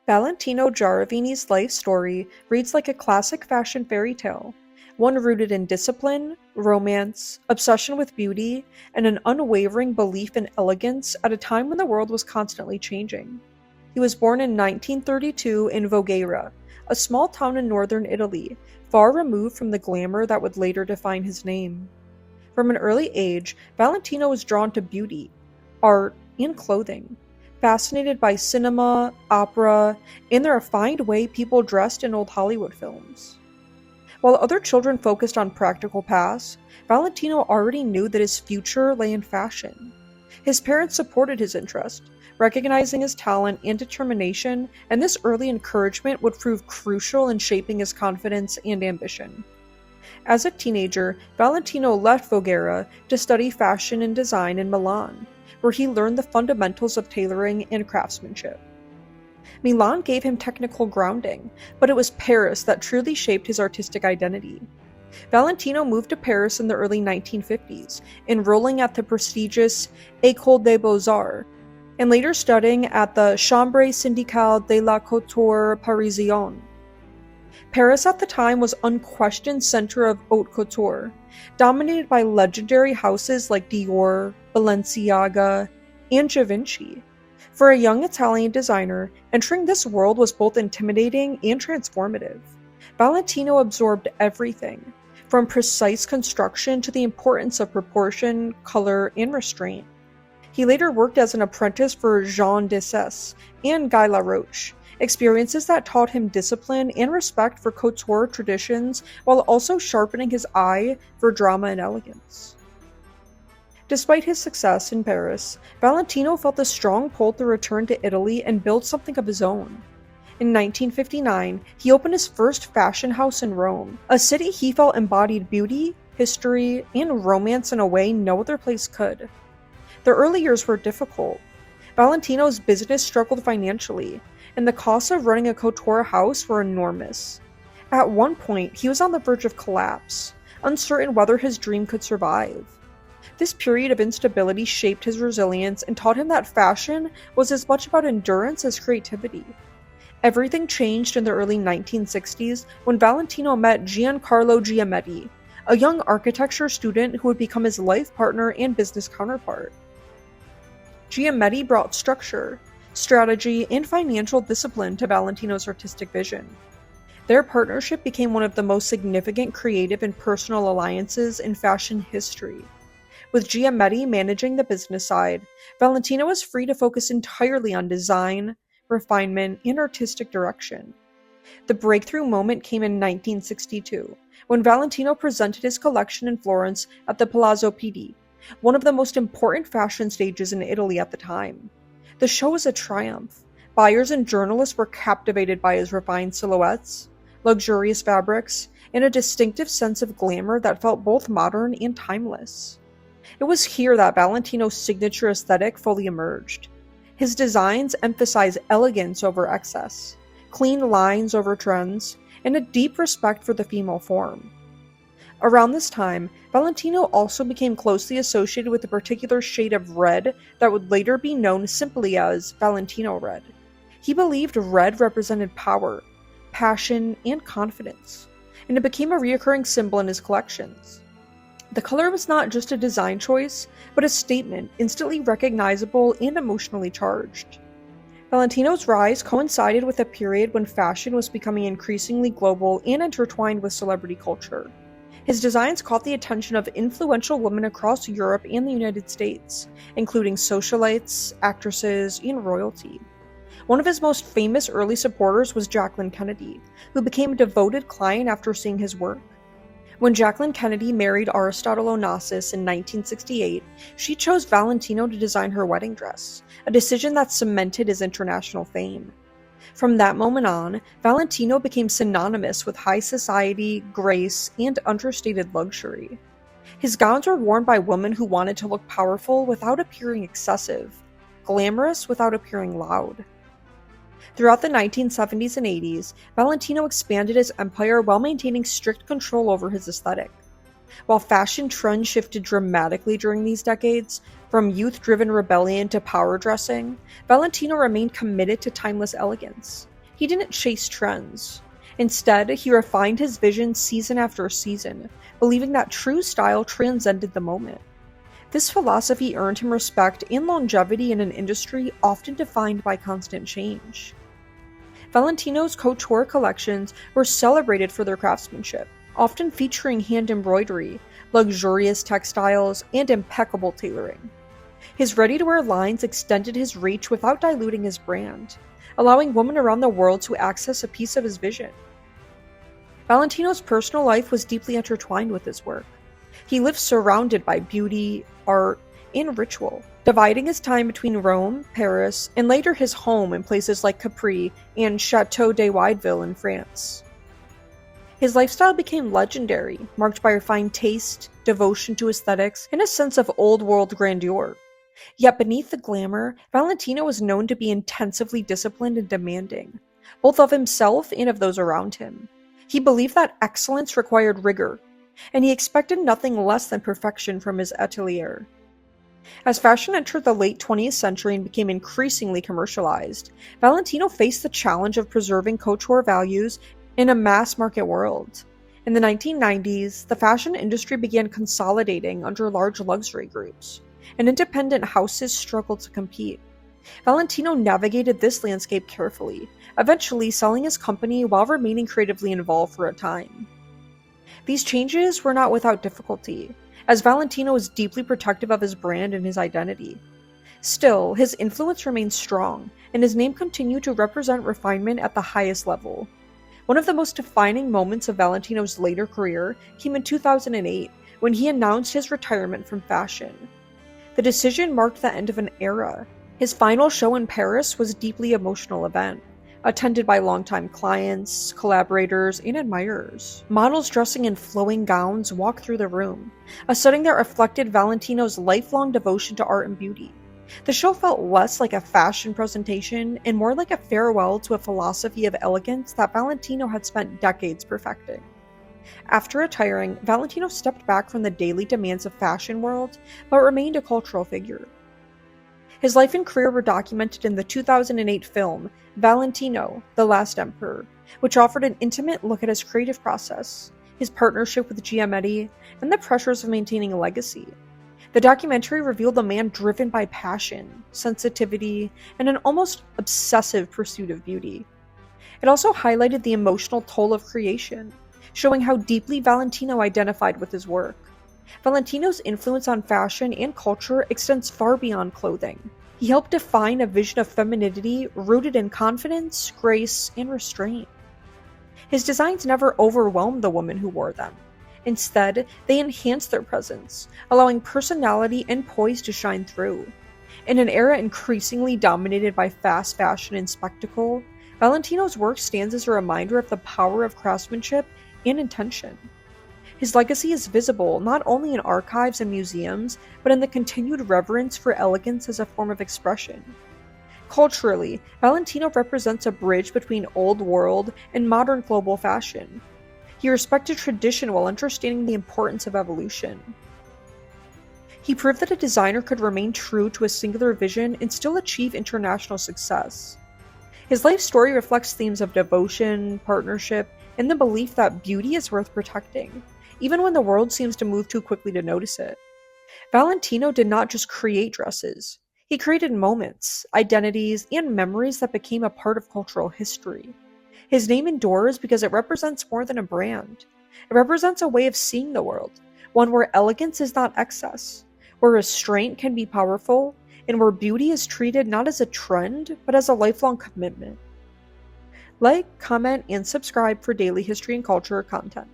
Valentino Garavini's life story reads like a classic fashion fairy tale, one rooted in discipline, romance, obsession with beauty, and an unwavering belief in elegance at a time when the world was constantly changing. He was born in 1932 in Voghera, a small town in northern Italy, far removed from the glamour that would later define his name. From an early age, Valentino was drawn to beauty, art, and clothing, fascinated by cinema, opera, and the refined way people dressed in old Hollywood films. While other children focused on practical paths, Valentino already knew that his future lay in fashion. His parents supported his interest, recognizing his talent and determination, and this early encouragement would prove crucial in shaping his confidence and ambition. As a teenager, Valentino left Voghera to study fashion and design in Milan, where he learned the fundamentals of tailoring and craftsmanship. Milan gave him technical grounding, but it was Paris that truly shaped his artistic identity. Valentino moved to Paris in the early 1950s, enrolling at the prestigious École des Beaux-Arts, and later studying at the Chambre syndicale de la couture parisienne. Paris at the time was unquestioned center of haute couture, dominated by legendary houses like Dior, Balenciaga, and Givenchy. For a young Italian designer, entering this world was both intimidating and transformative. Valentino absorbed everything, from precise construction to the importance of proportion, color, and restraint. He later worked as an apprentice for Jean Dessès and Guy Laroche, experiences that taught him discipline and respect for couture traditions while also sharpening his eye for drama and elegance. Despite his success in Paris, Valentino felt a strong pull to return to Italy and build something of his own. In 1959, he opened his first fashion house in Rome, a city he felt embodied beauty, history, and romance in a way no other place could. The early years were difficult. Valentino's business struggled financially, and the costs of running a couture house were enormous. At one point, he was on the verge of collapse, uncertain whether his dream could survive. This period of instability shaped his resilience and taught him that fashion was as much about endurance as creativity. Everything changed in the early 1960s when Valentino met Giancarlo Giametti, a young architecture student who would become his life partner and business counterpart. Giametti brought structure, strategy, and financial discipline to Valentino's artistic vision. Their partnership became one of the most significant creative and personal alliances in fashion history. With Giametti managing the business side, Valentino was free to focus entirely on design, refinement, and artistic direction. The breakthrough moment came in 1962, when Valentino presented his collection in Florence at the Palazzo Pitti, one of the most important fashion stages in Italy at the time. The show was a triumph. Buyers and journalists were captivated by his refined silhouettes, luxurious fabrics, and a distinctive sense of glamour that felt both modern and timeless. It was here that Valentino's signature aesthetic fully emerged. His designs emphasize elegance over excess, clean lines over trends, and a deep respect for the female form. Around this time, Valentino also became closely associated with a particular shade of red that would later be known simply as Valentino red. He believed red represented power, passion, and confidence, and it became a recurring symbol in his collections. The color was not just a design choice, but a statement instantly recognizable and emotionally charged. Valentino's rise coincided with a period when fashion was becoming increasingly global and intertwined with celebrity culture. His designs caught the attention of influential women across Europe and the United States, including socialites, actresses, and royalty. One of his most famous early supporters was Jacqueline Kennedy, who became a devoted client after seeing his work. When Jacqueline Kennedy married Aristotle Onassis in 1968, she chose Valentino to design her wedding dress, a decision that cemented his international fame. From that moment on, Valentino became synonymous with high society, grace, and understated luxury. His gowns were worn by women who wanted to look powerful without appearing excessive, glamorous without appearing loud. Throughout the 1970s and 80s, Valentino expanded his empire while maintaining strict control over his aesthetic. While fashion trends shifted dramatically during these decades, from youth-driven rebellion to power dressing, Valentino remained committed to timeless elegance. He didn't chase trends. Instead, he refined his vision season after season, believing that true style transcended the moment. This philosophy earned him respect and longevity in an industry often defined by constant change. Valentino's couture collections were celebrated for their craftsmanship, often featuring hand embroidery, luxurious textiles, and impeccable tailoring. His ready-to-wear lines extended his reach without diluting his brand, allowing women around the world to access a piece of his vision. Valentino's personal life was deeply intertwined with his work. He lived surrounded by beauty, art, and ritual, dividing his time between Rome, Paris, and later his home in places like Capri and Chateau de Waideville in France. His lifestyle became legendary, marked by refined taste, devotion to aesthetics, and a sense of old-world grandeur. Yet beneath the glamour, Valentino was known to be intensively disciplined and demanding, both of himself and of those around him. He believed that excellence required rigor, and he expected nothing less than perfection from his atelier. As fashion entered the late 20th century and became increasingly commercialized, Valentino faced the challenge of preserving couture values in a mass-market world. In the 1990s, the fashion industry began consolidating under large luxury groups, and independent houses struggled to compete. Valentino navigated this landscape carefully, eventually selling his company while remaining creatively involved for a time. These changes were not without difficulty, as Valentino was deeply protective of his brand and his identity. Still, his influence remained strong, and his name continued to represent refinement at the highest level. One of the most defining moments of Valentino's later career came in 2008, when he announced his retirement from fashion. The decision marked the end of an era. His final show in Paris was a deeply emotional event, attended by longtime clients, collaborators, and admirers. Models dressing in flowing gowns walked through the room, a setting that reflected Valentino's lifelong devotion to art and beauty. The show felt less like a fashion presentation and more like a farewell to a philosophy of elegance that Valentino had spent decades perfecting. After retiring, Valentino stepped back from the daily demands of the fashion world, but remained a cultural figure. His life and career were documented in the 2008 film, Valentino, The Last Emperor, which offered an intimate look at his creative process, his partnership with Giametti, and the pressures of maintaining a legacy. The documentary revealed a man driven by passion, sensitivity, and an almost obsessive pursuit of beauty. It also highlighted the emotional toll of creation, showing how deeply Valentino identified with his work. Valentino's influence on fashion and culture extends far beyond clothing. He helped define a vision of femininity rooted in confidence, grace, and restraint. His designs never overwhelmed the woman who wore them. Instead, they enhanced their presence, allowing personality and poise to shine through. In an era increasingly dominated by fast fashion and spectacle, Valentino's work stands as a reminder of the power of craftsmanship and intention. His legacy is visible not only in archives and museums, but in the continued reverence for elegance as a form of expression. Culturally, Valentino represents a bridge between old world and modern global fashion. He respected tradition while understanding the importance of evolution. He proved that a designer could remain true to a singular vision and still achieve international success. His life story reflects themes of devotion, partnership, and the belief that beauty is worth protecting, even when the world seems to move too quickly to notice it. Valentino did not just create dresses. He created moments, identities, and memories that became a part of cultural history. His name endures because it represents more than a brand. It represents a way of seeing the world, one where elegance is not excess, where restraint can be powerful, and where beauty is treated not as a trend, but as a lifelong commitment. Like, comment, and subscribe for daily history and culture content.